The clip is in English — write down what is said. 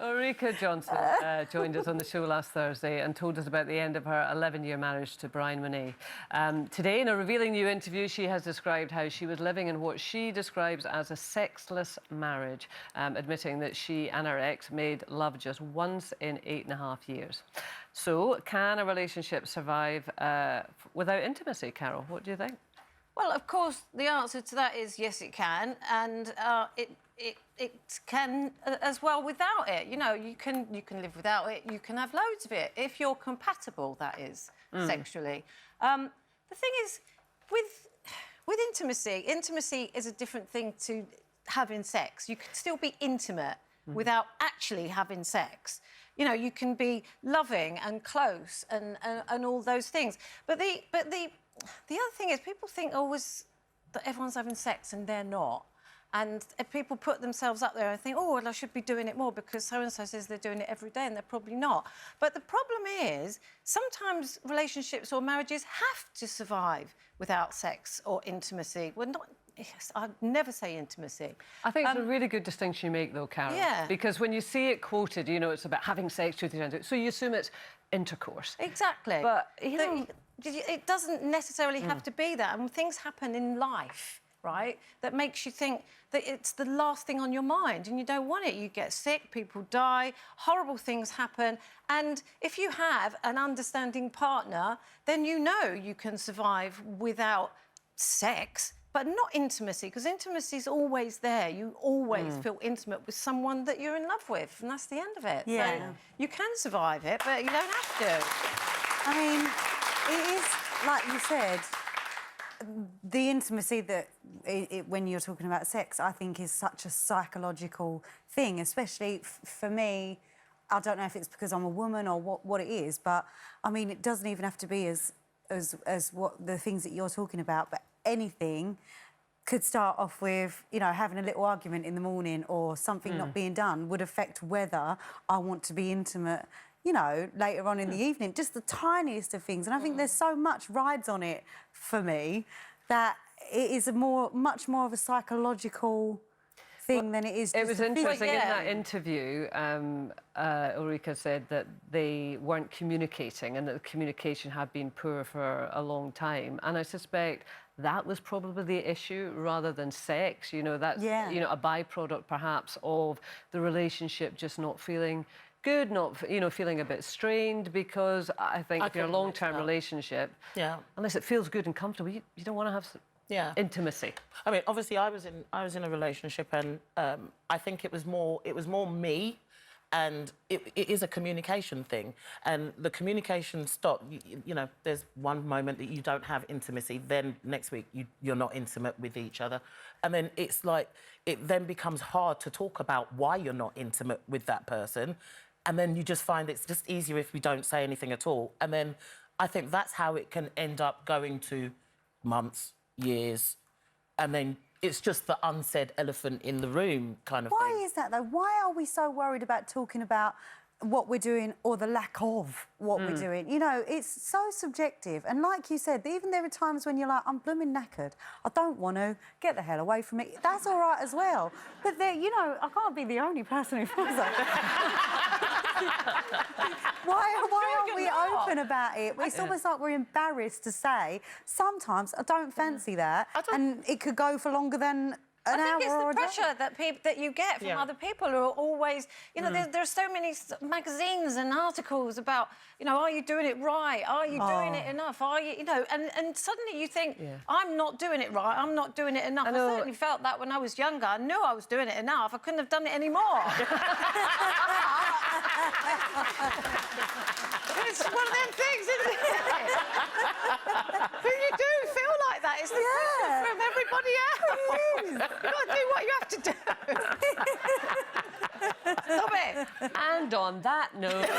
Ulrika Jonsson joined us on the show last Thursday and told us about the end of her 11-year marriage to Brian Monet. Today, in a revealing new interview, she has described how she was living in what she describes as a sexless marriage, admitting that she and her ex made love just once in 8.5 years. So, can a relationship survive without intimacy, Carol? What do you think? Well, of course, the answer to that is yes, it can, and it can as well without it. You know, you can live without it. You can have loads of it if you're compatible. That is sexually. The thing is, with intimacy is a different thing to having sex. You can still be intimate without actually having sex. You know, you can be loving and close and all those things. But the other thing is, people think always that everyone's having sex and they're not. And if people put themselves up there and think, oh, well, I should be doing it more because so-and-so says they're doing it every day, and they're probably not. But the problem is, sometimes relationships or marriages have to survive without sex or intimacy. Well, not... Yes, I'd never say intimacy. I think it's a really good distinction you make, though, Carol. Yeah. Because when you see it quoted, you know, it's about having sex with each other, so you assume it's intercourse. Exactly. But, you know... It doesn't necessarily have to be that. And things happen in life, right, that makes you think that it's the last thing on your mind and you don't want it. You get sick, people die, horrible things happen. And if you have an understanding partner, then you know you can survive without sex, but not intimacy, because intimacy is always there. You always feel intimate with someone that you're in love with, and that's the end of it. Yeah. So you can survive it, but you don't have to. I mean, it is, like you said, the intimacy that, when you're talking about sex, I think is such a psychological thing, especially for me. I don't know if it's because I'm a woman or what it is, but, I mean, it doesn't even have to be as what the things that you're talking about, but anything could start off with, you know, having a little argument in the morning or something not being done would affect whether I want to be intimate, you know, later on in the evening. Just the tiniest of things. And I think there's so much rides on it for me that it is much more of a psychological thing than it is just It was interesting in that interview, Ulrika said that they weren't communicating and that the communication had been poor for a long time. And I suspect that was probably the issue rather than sex. You know, that's you know, a byproduct perhaps of the relationship just not feeling good, not, you know, feeling a bit strained, because I think if you're a long-term relationship, unless it feels good and comfortable, you don't want to have intimacy. I mean, obviously, I was in a relationship, and I think it was more me, and it is a communication thing, and the communication stopped. You know, there's one moment that you don't have intimacy, then next week you're not intimate with each other, and then it's like it then becomes hard to talk about why you're not intimate with that person, and then you just find it's just easier if we don't say anything at all, and then I think that's how it can end up going to months, years, and then it's just the unsaid elephant in the room kind of thing. Why is that, though? Why are we so worried about talking about what we're doing or the lack of what we're doing? You know, it's so subjective. And like you said, even there are times when you're like, I'm blooming knackered. I don't want to. Get the hell away from me. That's all right as well. But, you know, I can't be the only person who feels that. Why aren't we open about it? It's almost like we're embarrassed to say, sometimes I don't fancy that, and it could go for longer than an hour or a day. I think it's the pressure that you get from other people who are always... You know, there are so many magazines and articles about, you know, are you doing it right? Are you doing it enough? Are you... You know, and suddenly you think, I'm not doing it right, I'm not doing it enough. I certainly felt that when I was younger. I knew I was doing it enough. I couldn't have done it anymore. It's one of them things, isn't it? But you do feel like that. It's the pressure from everybody else. You've got to do what you have to do. Stop it. And on that note...